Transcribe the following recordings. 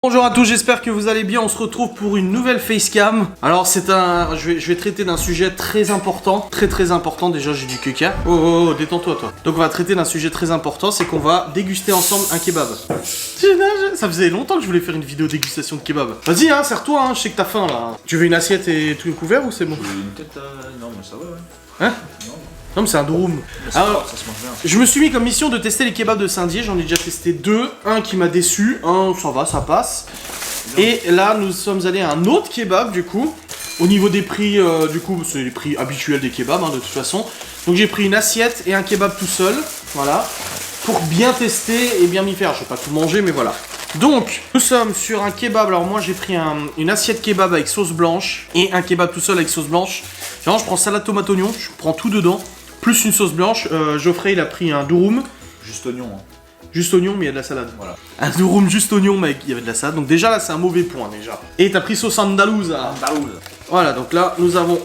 Bonjour à tous, j'espère que vous allez bien, on se retrouve pour une nouvelle facecam. Alors je vais traiter d'un sujet très important, très important, déjà j'ai du caca. Oh, détends-toi toi. Donc on va traiter d'un sujet très important, c'est qu'on va déguster ensemble un kebab. Ça faisait longtemps que je voulais faire une vidéo dégustation de kebab. Vas-y hein, serre-toi, hein, je sais que t'as faim là. Tu veux une assiette et tout couvert ou c'est bon? Une tête non mais ça va ouais. Hein? Non mais c'est un durum. Alors, ça se mange bien. je me suis mis comme mission de tester les kebabs de Saint-Dié, j'en ai déjà testé deux, un qui m'a déçu, un ça va, ça passe. Et là nous sommes allés à un autre kebab du coup. Au niveau des prix, du coup c'est les prix habituels des kebabs hein, de toute façon. Donc j'ai pris une assiette et un kebab tout seul, voilà. Pour bien tester et bien m'y faire, je vais pas tout manger mais voilà. Donc, nous sommes sur un kebab, alors moi j'ai pris une assiette kebab avec sauce blanche et un kebab tout seul avec sauce blanche. Genre je prends salade tomate oignon, je prends tout dedans. Plus une sauce blanche, Geoffrey il a pris un durum. Juste oignon. Hein. Juste oignon mais il y a de la salade. Voilà. Un durum juste oignon mais il y avait de la salade. Donc déjà là c'est un mauvais point déjà. Et t'as pris sauce andalouse. Andalouse. Voilà donc là nous avons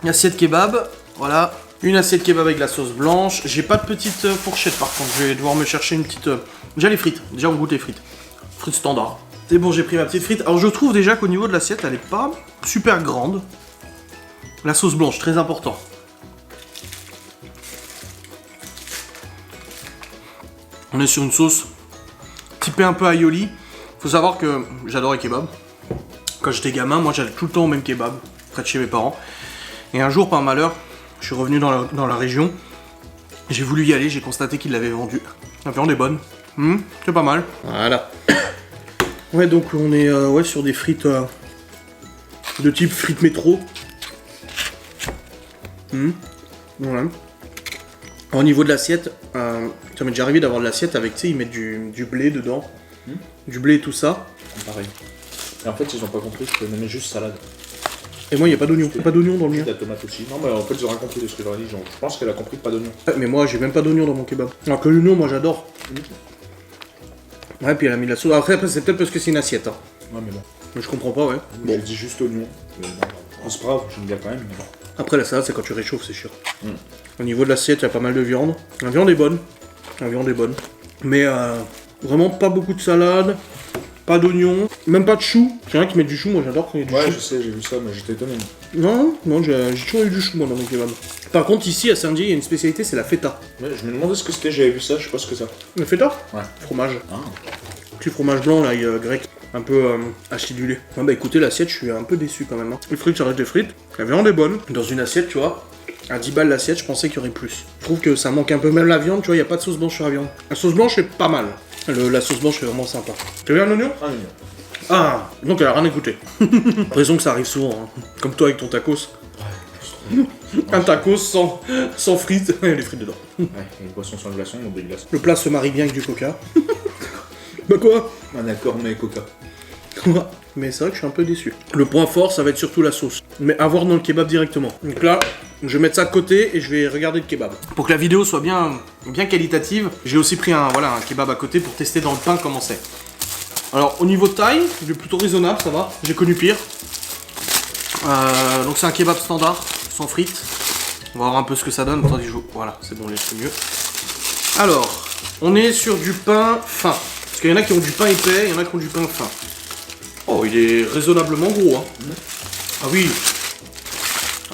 une assiette kebab. Voilà. Une assiette kebab avec de la sauce blanche. J'ai pas de petite fourchette par contre. Je vais devoir me chercher une petite... Déjà les frites. Déjà on goûte les frites. Frites standard. C'est bon j'ai pris ma petite frite. Alors je trouve déjà qu'au niveau de l'assiette elle est pas super grande. La sauce blanche très important. On est sur une sauce typée un peu aioli. Faut savoir que j'adore les kebabs. Quand j'étais gamin, moi j'allais tout le temps au même kebab, près de chez mes parents. Et un jour, par malheur, je suis revenu dans la région. J'ai voulu y aller, j'ai constaté qu'ils l'avaient vendu. La viande est bonne. C'est pas mal. Voilà. Ouais, donc on est ouais, sur des frites de type frites métro. Voilà. Au niveau de l'assiette, ça m'est déjà arrivé d'avoir de l'assiette avec, tu sais, ils mettent du blé dedans. Du blé et tout ça. Pareil. Et en fait, ils ont pas compris que je mettais juste salade. Et moi, il n'y a pas d'oignon. Il n'y a pas d'oignon dans le mien. La tomate aussi. Non, mais en fait, ils ont rien compris de ce que j'aurais dit. Je pense qu'elle a compris que pas d'oignon. Ouais, mais moi, j'ai même pas d'oignon dans mon kebab. Alors que l'oignon, moi, j'adore. Ouais, puis elle a mis de la sauce. Après c'est peut-être parce que c'est une assiette. Hein. Ouais, mais bon. Mais je comprends pas, ouais. Bon. J'ai dit juste oignon. C'est pas grave, j'aime bien quand même. Mais bon. Après, la salade, c'est quand tu réchauffes, c'est chiant. Au niveau de l'assiette, il y a pas mal de viande. La viande est bonne. La viande est bonne. Mais vraiment pas beaucoup de salade. Pas d'oignon. Même pas de chou. Il y en a qui mettent du chou, moi j'adore quand il y a du chou. Ouais, je sais, j'ai vu ça, mais j'étais étonné. Non, j'ai toujours eu du chou, moi, dans mon kebab. Par contre, ici, à Saint-Dié, il y a une spécialité, c'est la feta. Ouais, je me demandais ce que c'était, j'avais vu ça, je sais pas ce que c'est. La feta? Ouais. Fromage. Ah. Petit fromage blanc, là, grec. Un peu acidulé. Ouais, bah écoutez, l'assiette, je suis un peu déçu quand même. Hein. Les frites, ça reste des frites. La viande est bonne. Dans une assiette, tu vois, à 10 balles l'assiette, je pensais qu'il y aurait plus. Je trouve que ça manque un peu, même la viande, tu vois, il n'y a pas de sauce blanche sur la viande. La sauce blanche est pas mal. La sauce blanche est vraiment sympa. Tu veux un oignon? Un oignon. Ah, donc elle a rien écouté. J'ai l'impression que ça arrive souvent, hein. Comme toi avec ton tacos. Un tacos sans frites, il y a des frites dedans. Ouais, et les poissons sans glaçon, on des glaces. Le plat se marie bien avec du coca. Bah quoi? Un accord mais coca. Mais c'est vrai que je suis un peu déçu. Le point fort, ça va être surtout la sauce. Mais à voir dans le kebab directement. Donc là, je vais mettre ça de côté et je vais regarder le kebab. Pour que la vidéo soit bien qualitative, j'ai aussi pris un kebab à côté pour tester dans le pain comment c'est. Alors au niveau de taille, il est plutôt raisonnable, ça va. J'ai connu pire. Donc c'est un kebab standard, sans frites. On va voir un peu ce que ça donne. Attendez, voilà, c'est bon, c'est mieux. Alors, on est sur du pain fin. Parce qu'il y en a qui ont du pain épais, il y en a qui ont du pain fin. Oh, il est raisonnablement gros, hein. Ah oui.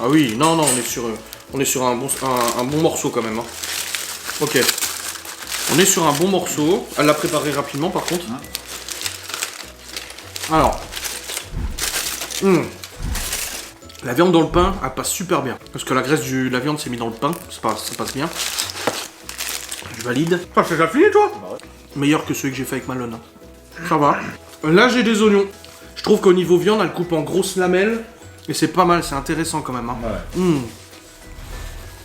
Ah oui, non, on est sur un bon morceau quand même, hein. Ok. On est sur un bon morceau. Elle l'a préparé rapidement par contre. Alors. La viande dans le pain, elle passe super bien. Parce que la graisse de la viande s'est mise dans le pain. Ça passe bien. Je valide. Ah, c'est déjà fini toi? Bah ouais. Meilleur que celui que j'ai fait avec Malone. Ça va. Là, j'ai des oignons. Je trouve qu'au niveau viande, elle coupe en grosses lamelles. Et c'est pas mal, c'est intéressant quand même. Hein.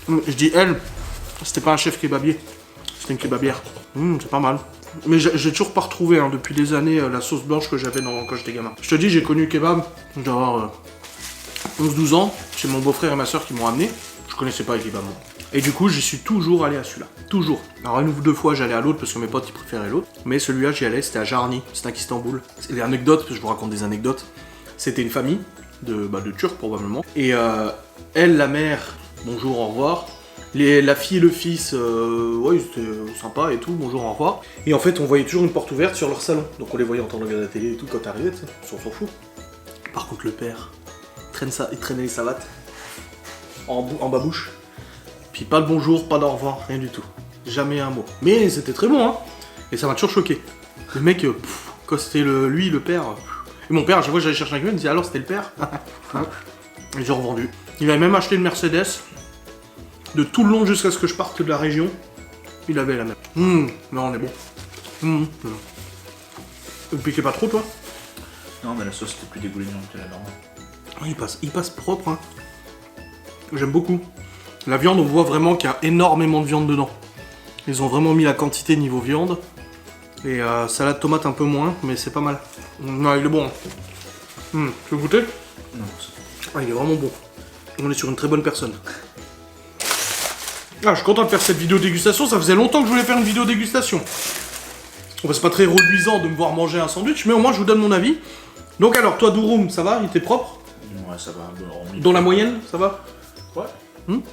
Ouais. Je dis elle, c'était pas un chef kebabier. C'était une kebabière. C'est pas mal. Mais j'ai toujours pas retrouvé hein, depuis des années la sauce blanche que j'avais quand j'étais gamin. Je te dis, j'ai connu le kebab. Je dois avoir 11-12 ans. Chez mon beau-frère et ma soeur qui m'ont amené. Je connaissais pas le kebab. Et du coup, j'y suis toujours allé à celui-là. Toujours. Alors, une ou deux fois, j'allais à l'autre parce que mes potes ils préféraient l'autre. Mais celui-là, j'y allais, c'était à Jarny. C'était à Istanbul. C'est des anecdotes, parce que je vous raconte des anecdotes. C'était une famille de Turcs probablement. Et elle, la mère, bonjour, au revoir. La fille et le fils, ouais, ils étaient sympas et tout, bonjour, au revoir. Et en fait, on voyait toujours une porte ouverte sur leur salon. Donc on les voyait en train de regarder la télé et tout quand t'arrivais, tu sais, on s'en fout. Par contre, le père, il traînait les savates en babouche. Puis pas de bonjour, pas d'au revoir, rien du tout. Jamais un mot. Mais c'était très bon, hein. Et ça m'a toujours choqué. Le mec, quand c'était lui, le père... Et mon père, à chaque fois que j'allais chercher un camion, il me disait alors c'était le père. Et j'ai revendu. Il avait même acheté une Mercedes. De tout le long jusqu'à ce que je parte de la région, il avait la même. Non, on est bon. Vous piquez pas trop, toi? Non, mais la sauce était plus dégoulinante que la normale. Il passe propre, hein. J'aime beaucoup. La viande, on voit vraiment qu'il y a énormément de viande dedans. Ils ont vraiment mis la quantité niveau viande. Et salade tomate un peu moins, mais c'est pas mal. Non, il est bon. Tu veux goûter? Non, il est vraiment bon. On est sur une très bonne personne. Ah, je suis content de faire cette vidéo dégustation, ça faisait longtemps que je voulais faire une vidéo dégustation. Bon, c'est pas très reluisant de me voir manger un sandwich, mais au moins je vous donne mon avis. Donc alors, toi Douroum, ça va? Il était propre? Ouais, ça va. Dans la moyenne, ça va? Ouais.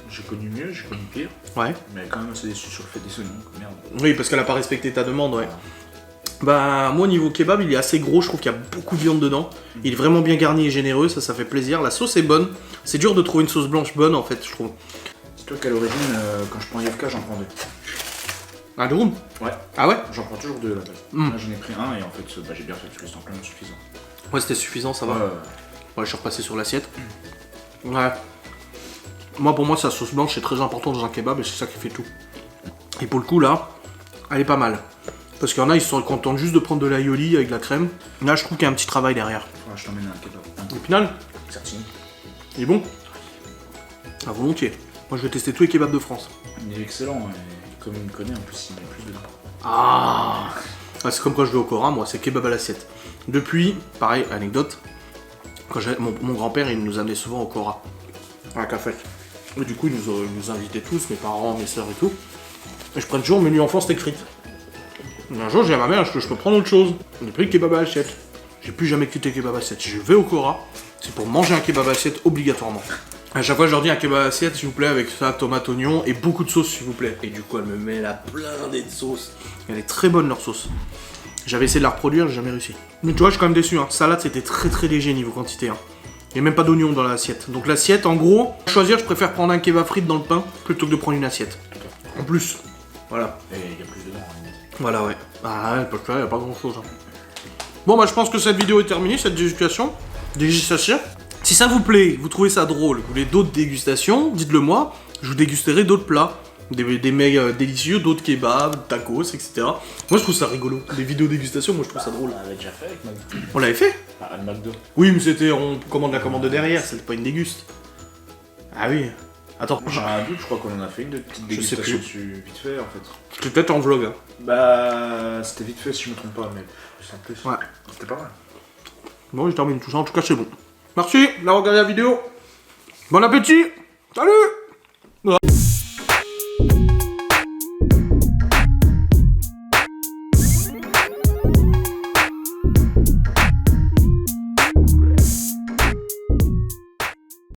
J'ai connu mieux, j'ai connu pire. Ouais. Mais quand même assez déçu sur le fait des oignons, merde. Oui, parce qu'elle a pas respecté ta demande, ouais. Bah, moi, niveau kebab, il est assez gros, je trouve qu'il y a beaucoup de viande dedans. Il est vraiment bien garni et généreux, ça fait plaisir. La sauce est bonne. C'est dur de trouver une sauce blanche bonne, en fait, je trouve. Dis-toi qu'à l'origine, quand je prends IFK, j'en prends 2. Ah, Douroum? Ouais. Ah ouais? J'en prends toujours 2 à la base. Là, j'en ai pris un et en fait, j'ai bien fait parce que c'était amplement suffisant. Ouais, c'était suffisant, ça va. Ouais. Ouais, je suis repassé sur l'assiette. Ouais. Moi, pour moi, sa sauce blanche, c'est très important dans un kebab et c'est ça qui fait tout. Et pour le coup, là, elle est pas mal. Parce qu'il y en a, ils se sont contents juste de prendre de l'aioli avec de la crème. Là, je trouve qu'il y a un petit travail derrière. Ouais, je t'emmène un kebab. Au final, Certine. il est bon. À volontiers. Moi, je vais tester tous les kebabs de France. Il est excellent et comme il me connaît, en plus, il met plus dedans. Ah, c'est comme quand je vais au Cora, moi, c'est kebab à l'assiette. Depuis, pareil, anecdote, quand mon grand-père, il nous amenait souvent au Cora, à la cafette. Et du coup, il nous invitait tous, mes parents, mes soeurs et tout. Et je prends toujours menu enfant steak frites. Et un jour, j'ai dit à ma mère, est-ce que je peux prendre autre chose? On a pris le kebab à l'assiette. J'ai plus jamais quitté le kebab à l'assiette. Je vais au Cora, c'est pour manger un kebab à l'assiette obligatoirement. À chaque fois, je leur dis un kebab à l'assiette, s'il vous plaît, avec ça, tomate, oignon et beaucoup de sauce, s'il vous plaît. Et du coup, elle me met la blindée de sauce. Elle est très bonne, leur sauce. J'avais essayé de la reproduire, j'ai jamais réussi. Mais tu vois, je suis quand même déçu. Hein. Salade, c'était très très léger niveau quantité. Hein. Il n'y a même pas d'oignon dans l'assiette. Donc l'assiette, en gros, choisir, je préfère prendre un kebab frites dans le pain plutôt que de prendre une assiette. En plus, voilà. Et il y a plus dedans, en fait. Voilà, ouais. Ah ouais, parce que là, il n'y a pas grand chose. Hein. Bon, bah, je pense que cette vidéo est terminée, cette dégustation. Si ça vous plaît, vous trouvez ça drôle, vous voulez d'autres dégustations, dites-le moi. Je vous dégusterai d'autres plats. Des mecs délicieux, d'autres kebabs, tacos, etc. Moi, je trouve ça rigolo. Des vidéos dégustation, moi, je trouve ça drôle. On l'avait déjà fait avec McDo. On l'avait fait? À McDo. Oui, mais c'était, on commande la commande de derrière, c'était pas une déguste. Ah oui. Attends, J'ai un doute, je crois qu'on en a fait une de petite Je sais dégustation plus. dessus, vite fait en fait. c'était peut-être en vlog. Hein. Bah, c'était vite fait si je me trompe pas, mais c'est en plus. Ouais. C'était pas mal. Bon, je termine tout ça, en tout cas, c'est bon. Merci d'avoir regardé la vidéo. Bon appétit. Salut.